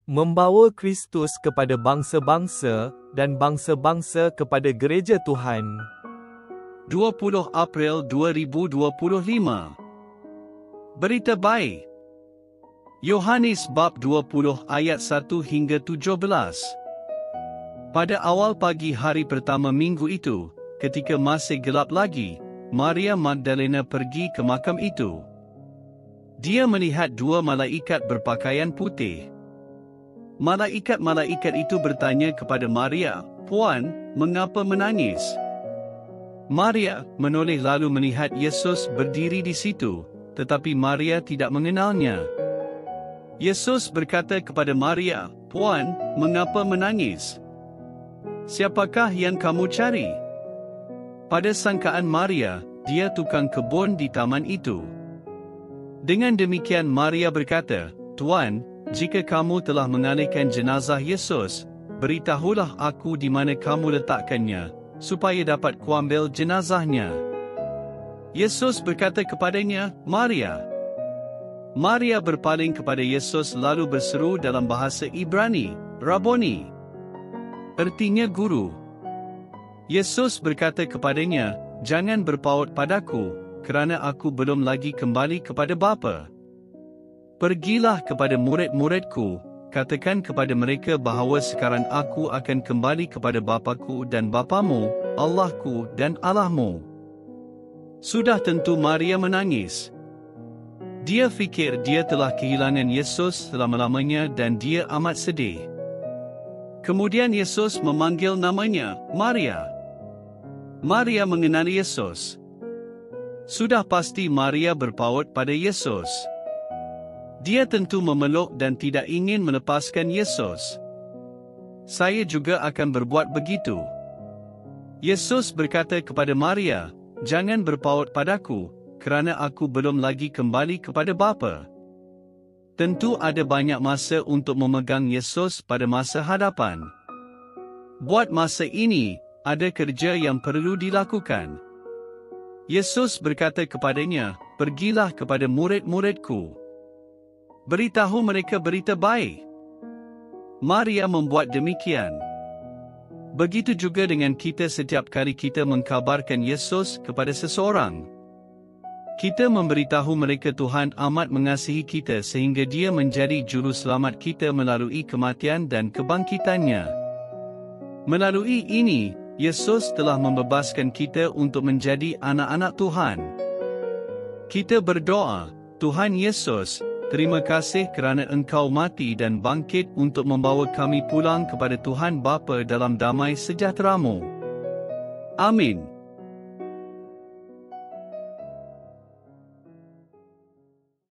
membawa Kristus kepada bangsa-bangsa dan bangsa-bangsa kepada gereja Tuhan. 20 April 2025. Berita baik. Yohanes bab 20 ayat 1 hingga 17. Pada awal pagi hari pertama minggu itu, ketika masih gelap lagi, Maria Magdalena pergi ke makam itu. Dia melihat dua malaikat berpakaian putih. Malaikat-malaikat itu bertanya kepada Maria, "Puan, mengapa menangis?" Maria menoleh lalu melihat Yesus berdiri di situ, tetapi Maria tidak mengenalnya. Yesus berkata kepada Maria, "Puan, mengapa menangis? Siapakah yang kamu cari?" Pada sangkaan Maria, dia tukang kebun di taman itu. Dengan demikian Maria berkata, "Tuan, jika kamu telah mengalihkan jenazah Yesus, beritahulah aku di mana kamu letakkannya, supaya dapat kuambil jenazahnya." Yesus berkata kepadanya, "Maria." Maria berpaling kepada Yesus lalu berseru dalam bahasa Ibrani, "Rabboni." Artinya guru. Yesus berkata kepadanya, "Jangan berpaut padaku, kerana aku belum lagi kembali kepada Bapa. Pergilah kepada murid-muridku, katakan kepada mereka bahawa sekarang aku akan kembali kepada Bapaku dan Bapamu, Allahku dan Allahmu." Sudah tentu Maria menangis. Dia fikir dia telah kehilangan Yesus selama-lamanya dan dia amat sedih. Kemudian Yesus memanggil namanya, "Maria." Maria mengenali Yesus. Sudah pasti Maria berpaut pada Yesus. Dia tentu memeluk dan tidak ingin melepaskan Yesus. Saya juga akan berbuat begitu. Yesus berkata kepada Maria, "Jangan berpaut padaku, kerana aku belum lagi kembali kepada Bapa." Tentu ada banyak masa untuk memegang Yesus pada masa hadapan. Buat masa ini, ada kerja yang perlu dilakukan. Yesus berkata kepadanya, "Pergilah kepada murid-muridku. Beritahu mereka berita baik." Maria membuat demikian. Begitu juga dengan kita setiap kali kita mengkabarkan Yesus kepada seseorang. Kita memberitahu mereka Tuhan amat mengasihi kita sehingga Dia menjadi juru selamat kita melalui kematian dan kebangkitannya. Melalui ini, Yesus telah membebaskan kita untuk menjadi anak-anak Tuhan. Kita berdoa, "Tuhan Yesus, terima kasih kerana Engkau mati dan bangkit untuk membawa kami pulang kepada Tuhan Bapa dalam damai sejahtera-Mu. Amin."